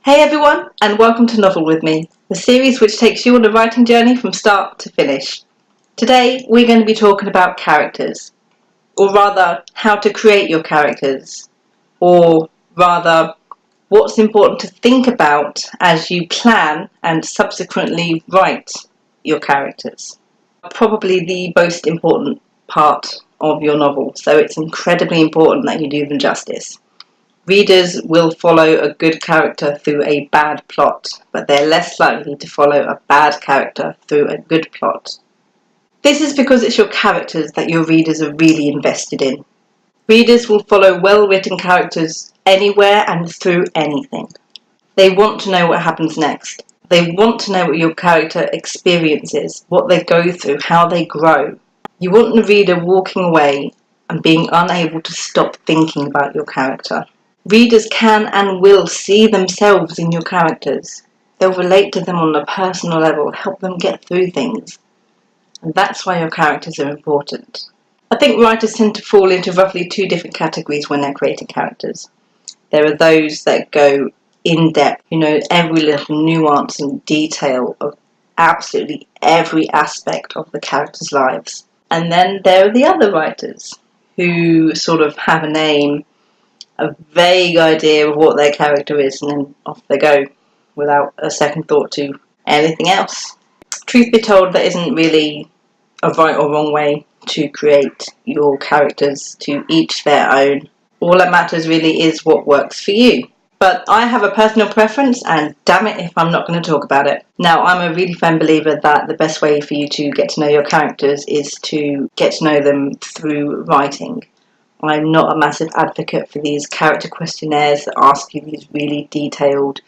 Hey everyone, and welcome to Novel With Me, the series which takes you on a writing journey from start to finish. Today we're going to be talking about characters, or rather how to create your characters, or rather what's important to think about as you plan and subsequently write your characters. Probably the most important part of your novel, so it's incredibly important that you do them justice. Readers will follow a good character through a bad plot, but they're less likely to follow a bad character through a good plot. This is because it's your characters that your readers are really invested in. Readers will follow well-written characters anywhere and through anything. They want to know what happens next. They want to know what your character experiences, what they go through, how they grow. You want the reader walking away and being unable to stop thinking about your character. Readers can and will see themselves in your characters. They'll relate to them on a personal level, help them get through things. And that's why your characters are important. I think writers tend to fall into roughly two different categories when they're creating characters. There are those that go in depth, every little nuance and detail of absolutely every aspect of the characters' lives. And then there are the other writers who sort of have a name, a vague idea of what their character is, and then off they go without a second thought to anything else. Truth be told, there isn't really a right or wrong way to create your characters, to each their own. All that matters really is what works for you. But I have a personal preference, and damn it if I'm not going to talk about it. Now, I'm a really firm believer that the best way for you to get to know your characters is to get to know them through writing. I'm not a massive advocate for these character questionnaires that ask you these really detailed,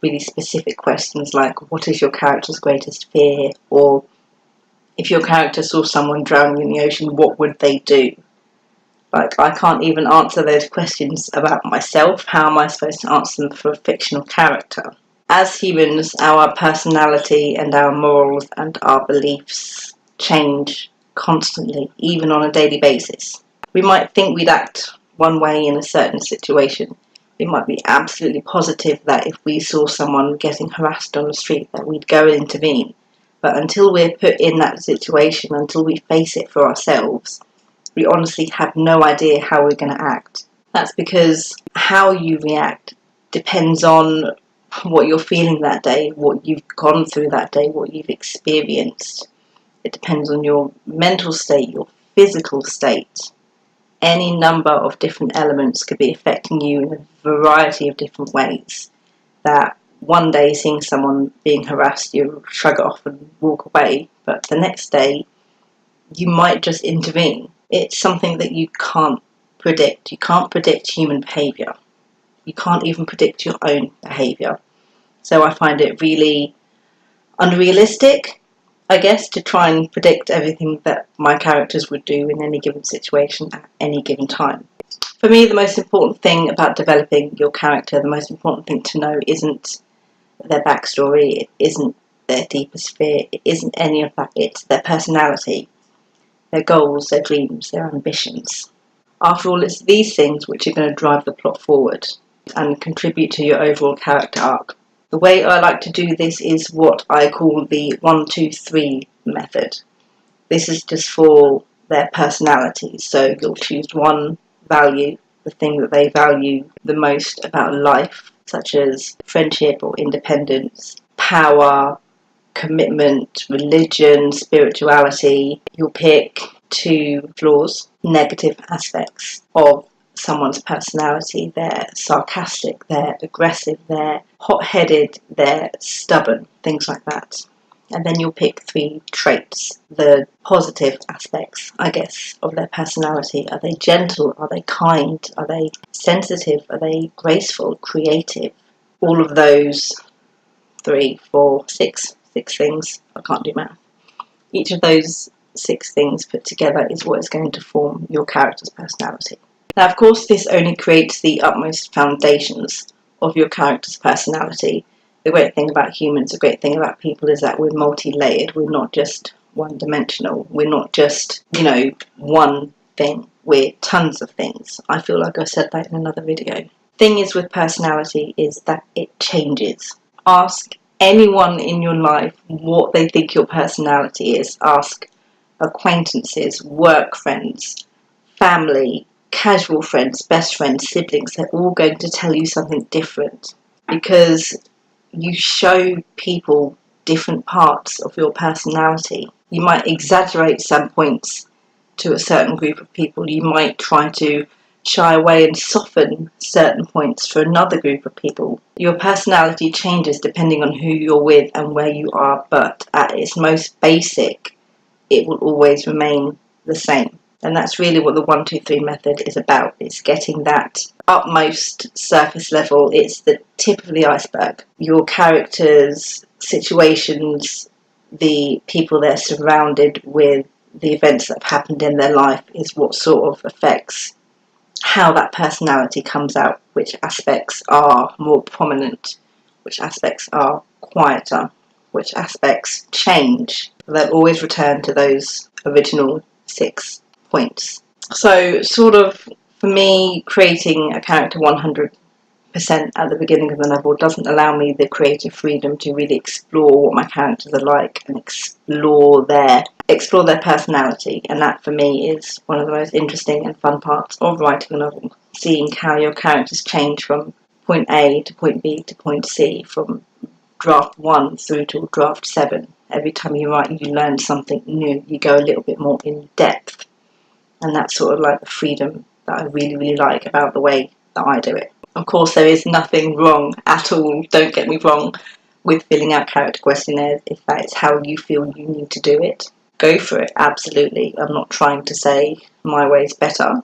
really specific questions like, what is your character's greatest fear? Or, if your character saw someone drowning in the ocean, what would they do? I can't even answer those questions about myself. How am I supposed to answer them for a fictional character? As humans, our personality and our morals and our beliefs change constantly, even on a daily basis. We might think we'd act one way in a certain situation. We might be absolutely positive that if we saw someone getting harassed on the street that we'd go and intervene. But until we're put in that situation, until we face it for ourselves, we honestly have no idea how we're going to act. That's because how you react depends on what you're feeling that day, what you've gone through that day, what you've experienced. It depends on your mental state, your physical state. Any number of different elements could be affecting you in a variety of different ways. That one day seeing someone being harassed, you shrug it off and walk away, but the next day you might just intervene. It's something that you can't predict. You can't predict human behaviour. You can't even predict your own behaviour. So I find it really unrealistic, I guess, to try and predict everything that my characters would do in any given situation at any given time. For me, the most important thing about developing your character, the most important thing to know isn't their backstory, it isn't their deepest fear, it isn't any of that, it's their personality, their goals, their dreams, their ambitions. After all, it's these things which are going to drive the plot forward and contribute to your overall character arc. The way I like to do this is what I call the 1, 2, 3 method. This is just for their personalities. So you'll choose one value, the thing that they value the most about life, such as friendship or independence, power, commitment, religion, spirituality. You'll pick 2 flaws, negative aspects of someone's personality. They're sarcastic, they're aggressive, they're hot-headed, they're stubborn, things like that. And then you'll pick 3 traits, the positive aspects, I guess, of their personality. Are they gentle? Are they kind? Are they sensitive? Are they graceful, creative? All of those 3, 4, 6 things. I can't do math. Each of those 6 things put together is what is going to form your character's personality. Now, of course, this only creates the utmost foundations of your character's personality. The great thing about humans, the great thing about people is that we're multi-layered. We're not just one-dimensional. We're not just, one thing. We're tons of things. I feel like I said that in another video. Thing is with personality is that it changes. Ask anyone in your life what they think your personality is. Ask acquaintances, work friends, family, casual friends, best friends, siblings. They're all going to tell you something different, because you show people different parts of your personality. You might exaggerate some points to a certain group of people. You might try to shy away and soften certain points for another group of people. Your personality changes depending on who you're with and where you are, but at its most basic, it will always remain the same. And that's really what the 1-2-3 method is about. It's getting that utmost surface level. It's the tip of the iceberg. Your characters, situations, the people they're surrounded with, the events that have happened in their life is what sort of affects how that personality comes out, which aspects are more prominent, which aspects are quieter, which aspects change. They'll always return to those original 6 points. So sort of, for me, creating a character 100% at the beginning of the novel doesn't allow me the creative freedom to really explore what my characters are like and explore their personality. And that for me is one of the most interesting and fun parts of writing a novel, seeing how your characters change from point A to point B to point C, from draft 1 through to draft 7. Every time you write, you learn something new. You go a little bit more in depth, and that's sort of like the freedom that I really, really like about the way that I do it. Of course, there is nothing wrong at all, don't get me wrong, with filling out character questionnaires. If that is how you feel you need to do it, go for it, absolutely. I'm not trying to say my way is better.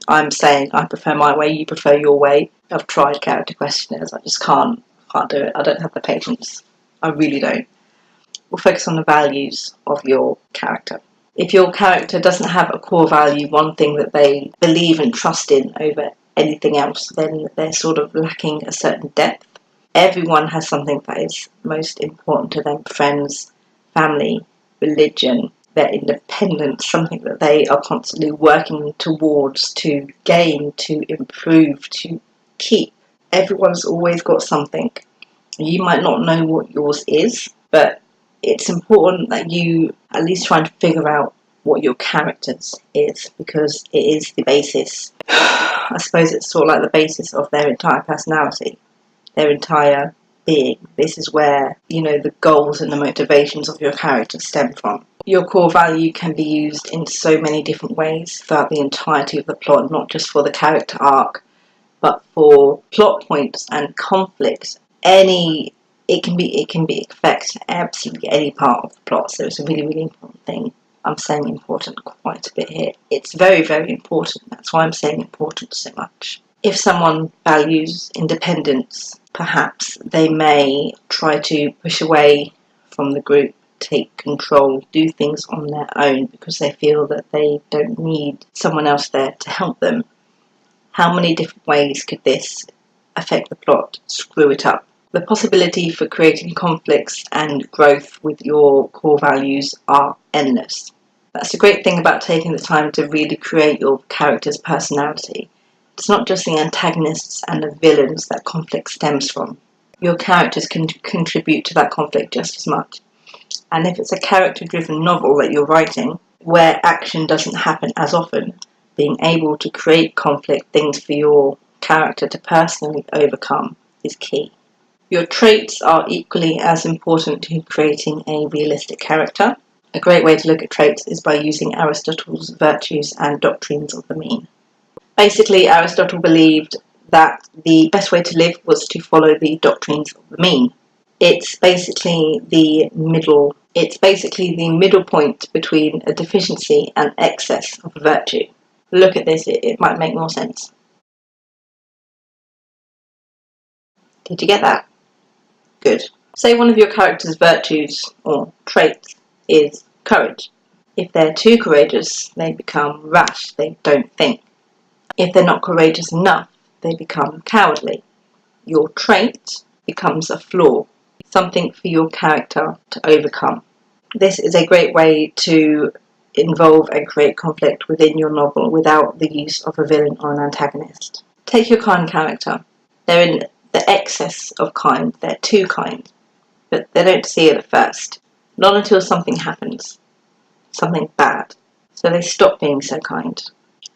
I'm saying I prefer my way, you prefer your way. I've tried character questionnaires, I just can't do it. I don't have the patience. I really don't. We'll focus on the values of your character. If your character doesn't have a core value, one thing that they believe and trust in over anything else, then they're sort of lacking a certain depth. Everyone has something that is most important to them: friends, family, religion, their independence, something that they are constantly working towards, to gain, to improve, to keep. Everyone's always got something. You might not know what yours is, but it's important that you at least try and figure out what your character's is, because it is the basis. I suppose it's sort of like the basis of their entire personality, their entire being. This is where, the goals and the motivations of your character stem from. Your core value can be used in so many different ways throughout the entirety of the plot, not just for the character arc, but for plot points and conflicts. It can be affect absolutely any part of the plot. So it's a really, really important thing. I'm saying important quite a bit here. It's very, very important. That's why I'm saying important so much. If someone values independence, perhaps they may try to push away from the group, take control, do things on their own, because they feel that they don't need someone else there to help them. How many different ways could this affect the plot, screw it up? The possibility for creating conflicts and growth with your core values are endless. That's the great thing about taking the time to really create your character's personality. It's not just the antagonists and the villains that conflict stems from. Your characters can contribute to that conflict just as much. And if it's a character-driven novel that you're writing, where action doesn't happen as often, being able to create conflict, things for your character to personally overcome, is key. Your traits are equally as important to creating a realistic character. A great way to look at traits is by using Aristotle's virtues and doctrines of the mean. Basically, Aristotle believed that the best way to live was to follow the doctrines of the mean. It's basically the middle point between a deficiency and excess of a virtue. Look at this, it might make more sense. Did you get that? Good. Say one of your character's virtues or traits is courage. If they're too courageous, they become rash, they don't think. If they're not courageous enough, they become cowardly. Your trait becomes a flaw, something for your character to overcome. This is a great way to involve and create conflict within your novel without the use of a villain or an antagonist. Take your kind character. They're in the excess of kind. They're too kind. But they don't see it at first. Not until something happens. Something bad. So they stop being so kind.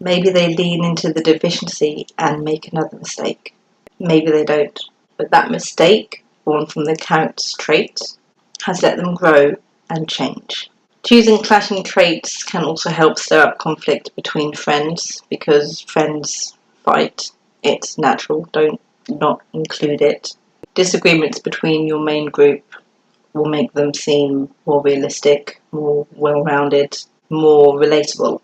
Maybe they lean into the deficiency and make another mistake. Maybe they don't. But that mistake, born from the character's traits, has let them grow and change. Choosing clashing traits can also help stir up conflict between friends, because friends fight. It's natural. Don't not include it. Disagreements between your main group will make them seem more realistic, more well-rounded, more relatable.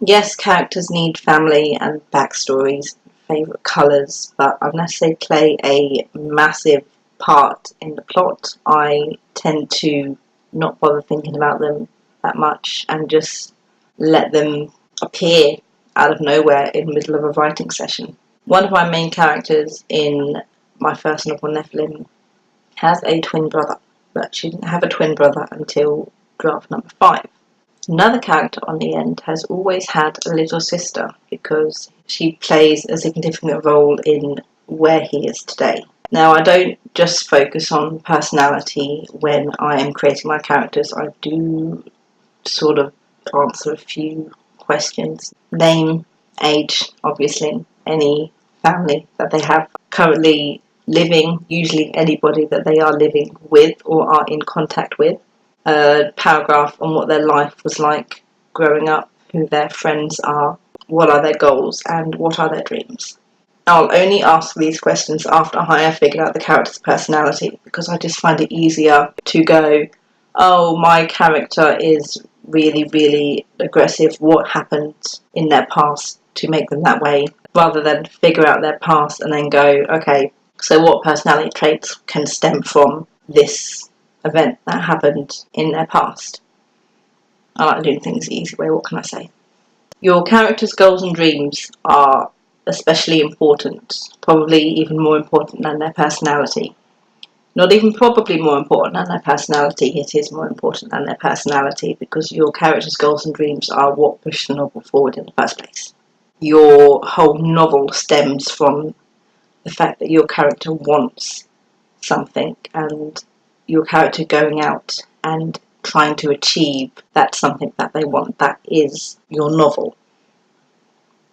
Yes, characters need family and backstories, favourite colours, but unless they play a massive part in the plot, I tend to not bother thinking about them that much and just let them appear out of nowhere in the middle of a writing session. One of my main characters in my first novel, Nephilim, has a twin brother, but she didn't have a twin brother until draft number 5. Another character on the end has always had a little sister because she plays a significant role in where he is today. Now, I don't just focus on personality when I am creating my characters. I do sort of answer a few questions. Name, age, obviously, any family that they have currently living, usually anybody that they are living with or are in contact with. A paragraph on what their life was like growing up, who their friends are, what are their goals, and what are their dreams. I'll only ask these questions after I have figured out the character's personality, because I just find it easier to go, oh, my character is really, really aggressive. What happened in their past to make them that way? Rather than figure out their past and then go, okay, so what personality traits can stem from this event that happened in their past? I like doing things the easy way, what can I say? Your character's goals and dreams are especially important, probably even more important than their personality. Not even probably more important than their personality, it is more important than their personality, because your character's goals and dreams are what push the novel forward in the first place. Your whole novel stems from the fact that your character wants something, and your character going out and trying to achieve that something that they want. That is your novel.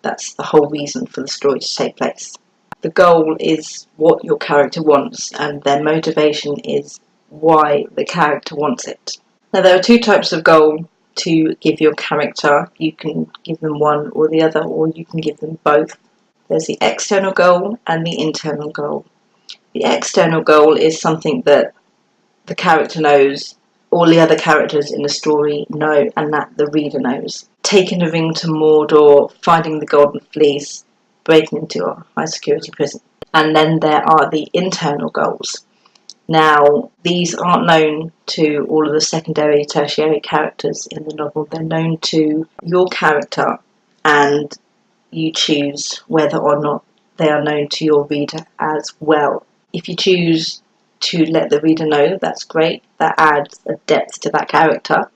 That's the whole reason for the story to take place. The goal is what your character wants, and their motivation is why the character wants it. Now, there are two types of goal to give your character. You can give them one or the other, or you can give them both. There's the external goal and the internal goal. The external goal is something that the character knows, all the other characters in the story know, and that the reader knows. Taking the ring to Mordor, finding the golden fleece, breaking into a high security prison. And then there are the internal goals. Now, these aren't known to all of the secondary, tertiary characters in the novel. They're known to your character, and you choose whether or not they are known to your reader as well. If you choose to let the reader know, that's great. That adds a depth to that character.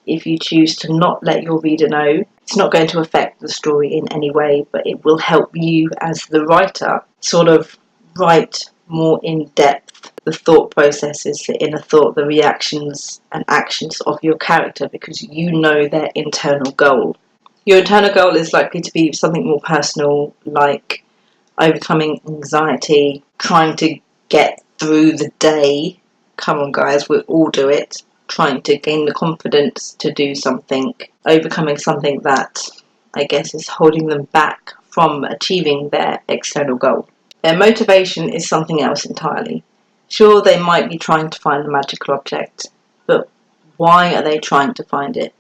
If you choose to not let your reader know, it's not going to affect the story in any way, but it will help you as the writer sort of write more in depth the thought processes, the inner thought, the reactions and actions of your character, because you know their internal goal. Your internal goal is likely to be something more personal, like overcoming anxiety, trying to get through the day. Come on, guys, we'll all do it. Trying to gain the confidence to do something, overcoming something that I guess is holding them back from achieving their external goal. Their motivation is something else entirely. Sure, they might be trying to find a magical object, but why are they trying to find it?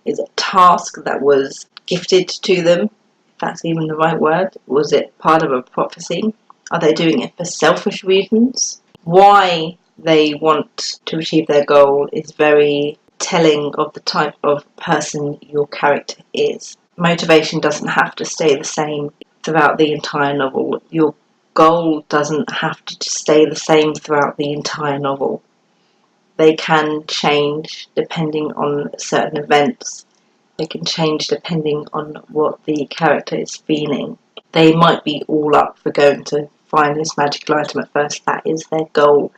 Is it a task that was gifted to them, if that's even the right word? Was it part of a prophecy? Are they doing it for selfish reasons? Why they want to achieve their goal is very telling of the type of person your character is. Motivation doesn't have to stay the same throughout the entire novel. Your goal doesn't have to stay the same throughout the entire novel. They can change depending on certain events They can change depending on what the character is feeling. They might be all up for going to find this magical item at first. That is their goal.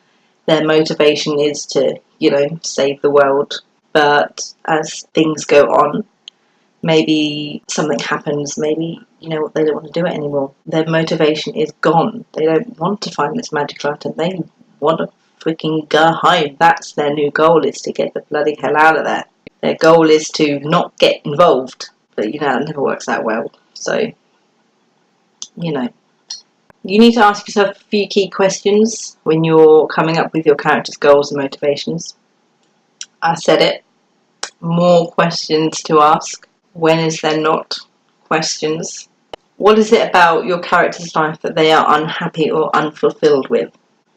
Their motivation is to, save the world. But as things go on, maybe something happens, maybe, they don't want to do it anymore. Their motivation is gone. They don't want to find this magical item. They want to freaking go home. That's their new goal, is to get the bloody hell out of there. Their goal is to not get involved. But, it never works out well. So, you need to ask yourself a few key questions when you're coming up with your character's goals and motivations. I said it. More questions to ask. When is there not questions? What is it about your character's life that they are unhappy or unfulfilled with?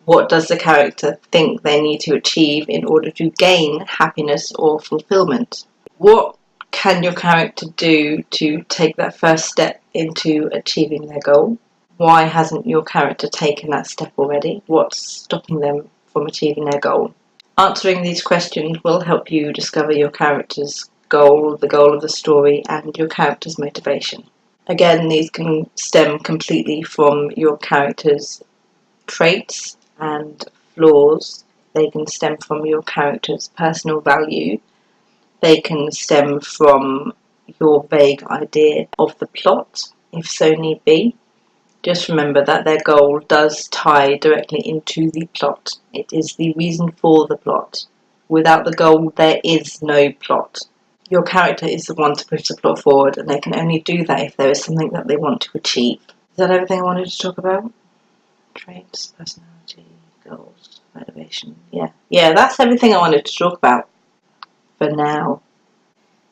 What does the character think they need to achieve in order to gain happiness or fulfillment? What can your character do to take that first step into achieving their goal? Why hasn't your character taken that step already? What's stopping them from achieving their goal? Answering these questions will help you discover your character's goal, the goal of the story, and your character's motivation. Again, these can stem completely from your character's traits and flaws. They can stem from your character's personal value. They can stem from your vague idea of the plot, if so need be. Just remember that their goal does tie directly into the plot. It is the reason for the plot. Without the goal, there is no plot. Your character is the one to push the plot forward, and they can only do that if there is something that they want to achieve. Is that everything I wanted to talk about? Traits, personality, goals, motivation. Yeah, that's everything I wanted to talk about for now.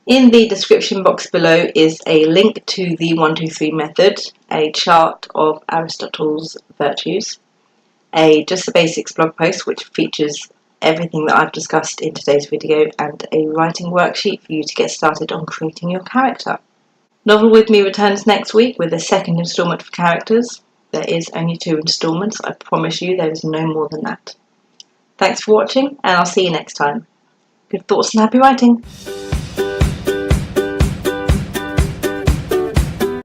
In the description box below is a link to the 1-2-3 method, a chart of Aristotle's virtues, just the basics blog post which features everything that I've discussed in today's video, and a writing worksheet for you to get started on creating your character. Novel With Me returns next week with a second instalment for characters. There is only 2 instalments. I promise you there is no more than that. Thanks for watching, and I'll see you next time. Good thoughts and happy writing!